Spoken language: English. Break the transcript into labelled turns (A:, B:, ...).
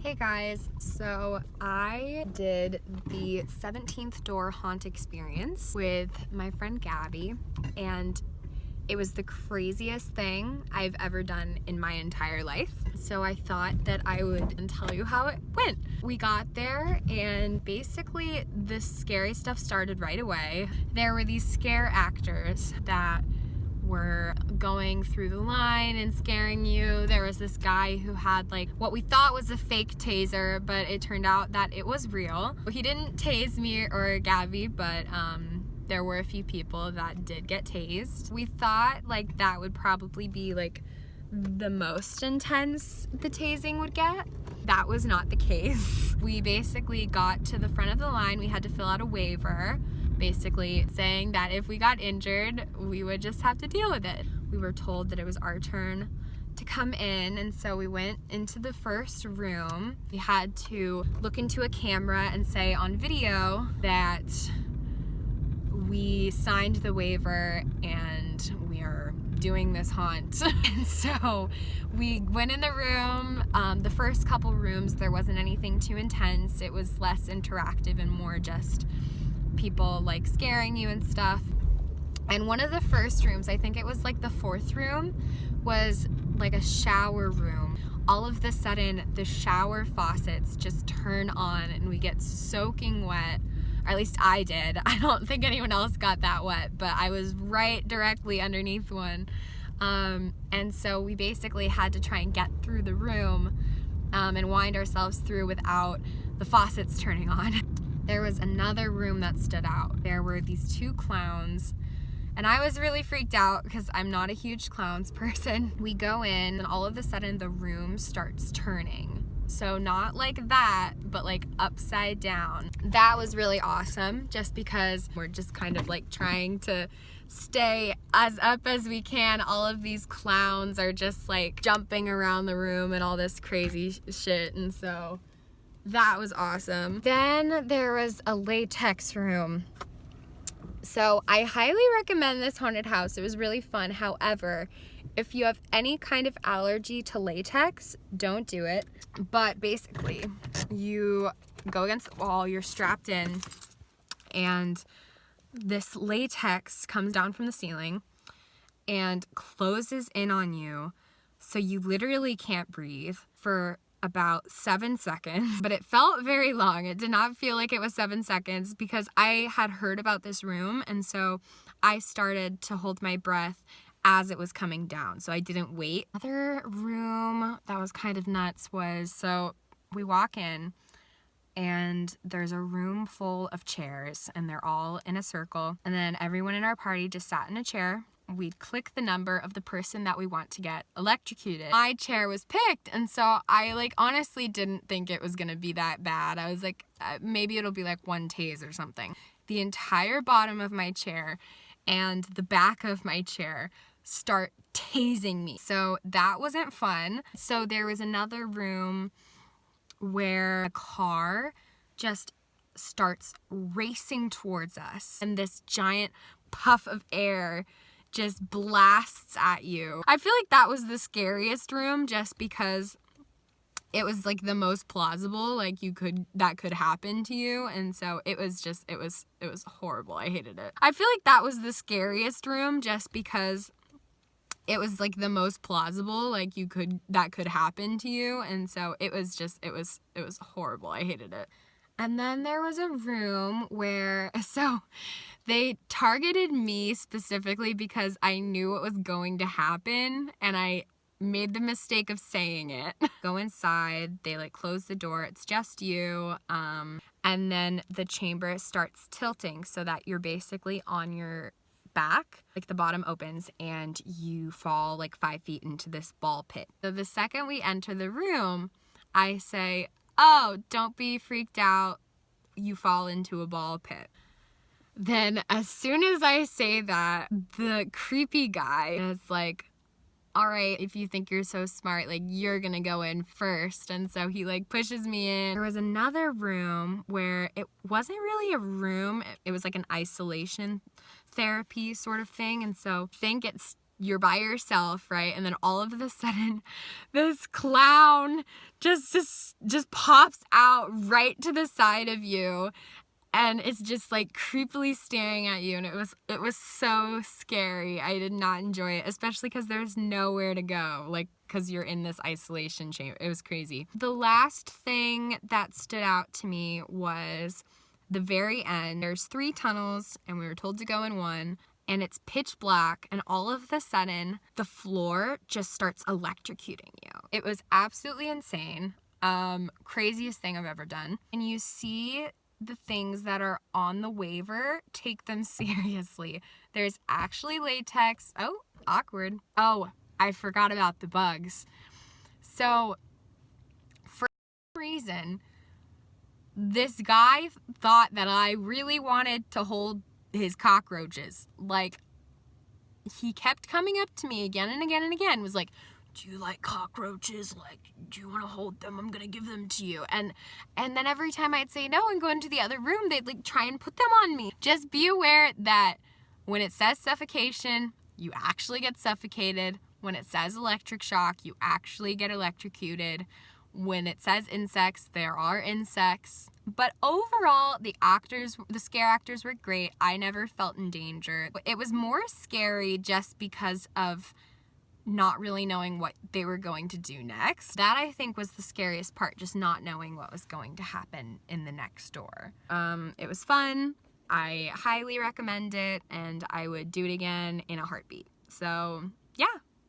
A: Hey guys, so I did the 17th Door Haunt Experience with my friend Gabby, and it was the craziest thing I've ever done in my entire life. So I thought that I would tell you how it went. We got there and basically the scary stuff started right away. There were these scare actors that were going through the line and scaring you. There was this guy who had like what we thought was a fake taser, but it turned out that it was real. He didn't tase me or Gabby, but there were a few people that did get tased. We thought like that would probably be like the most intense the tasing would get. That was not the case. We basically got to the front of the line. We had to fill out a waiver, basically saying that if we got injured, we would just have to deal with it. We were told that it was our turn to come in, and so we went into the first room. We had to look into a camera and say on video that we signed the waiver and we are doing this haunt. And so we went in the room. The first couple rooms, there wasn't anything too intense. It was less interactive and more just people like scaring you and stuff. And one of the first rooms, I think it was like the fourth room, was like a shower room. All of the sudden the shower faucets just turn on and we get soaking wet. Or at least I did. I don't think anyone else got that wet, but I was right directly underneath one. And so we basically had to try and get through the room and wind ourselves through without the faucets turning on. There was another room that stood out. There were these two clowns, and I was really freaked out because I'm not a huge clowns person. We go in and all of a sudden the room starts turning. So not like that, but like upside down. That was really awesome just because we're just kind of like trying to stay as up as we can. All of these clowns are just like jumping around the room and all this crazy shit, and so that was awesome. Then there was a latex room. So I highly recommend this haunted house. It was really fun. However, if you have any kind of allergy to latex, don't do it. But basically, you go against the wall, you're strapped in, and this latex comes down from the ceiling and closes in on you. So you literally can't breathe for about 7 seconds, but it felt very long. It did not feel like it was 7 seconds because I had heard about this room, and so I started to hold my breath as it was coming down, so I didn't wait. Another room that was kind of nuts was, so we walk in and there's a room full of chairs and they're all in a circle, and then everyone in our party just sat in a chair. We'd click the number of the person that we want to get electrocuted. My chair was picked, and so I like honestly didn't think it was gonna be that bad. I was like, maybe it'll be like one tase or something. The entire bottom of my chair and the back of my chair start tasing me. So that wasn't fun. So there was another room where a car just starts racing towards us, and this giant puff of air just blasts at you. I feel like that was the scariest room just because it was like the most plausible, like that could happen to you, and so it was horrible. I hated it. I feel like that was the scariest room just because it was like the most plausible, like that could happen to you, and so it was horrible. I hated it. And then there was a room where, so they targeted me specifically because I knew what was going to happen and I made the mistake of saying it. Go inside, they like close the door, it's just you, and then the chamber starts tilting so that you're basically on your back, like the bottom opens and you fall like 5 feet into this ball pit. So the second we enter the room, I say, "Oh, don't be freaked out, you fall into a ball pit." Then as soon as I say that, the creepy guy is like, "All right, if you think you're so smart, like you're gonna go in first." And so he like pushes me in. There was another room where it wasn't really a room, it was like an isolation therapy sort of thing. And so I think it's you're by yourself, right? And then all of a sudden, this clown just pops out right to the side of you, and it's just like creepily staring at you, and it was so scary. I did not enjoy it, especially because there's nowhere to go, like, because you're in this isolation chamber. It was crazy. The last thing that stood out to me was the very end. There's 3 tunnels, and we were told to go in one, and it's pitch black, and all of a sudden, the floor just starts electrocuting you. It was absolutely insane. Craziest thing I've ever done. And you see the things that are on the waiver, take them seriously. There's actually latex. Oh, awkward. Oh, I forgot about the bugs. So, for some reason, this guy thought that I really wanted to hold his cockroaches. Like, he kept coming up to me again and again and again, was like, do you like cockroaches? Like, do you want to hold them? I'm gonna give them to you. And then every time I'd say no and go into the other room, they'd like try and put them on me. Just be aware that when it says suffocation, you actually get suffocated. When it says electric shock, you actually get electrocuted. When it says insects, there are insects. But overall, the scare actors were great. I never felt in danger. It was more scary just because of not really knowing what they were going to do next. That, I think, was the scariest part, just not knowing what was going to happen in the next door. It was fun. I highly recommend it, and I would do it again in a heartbeat. So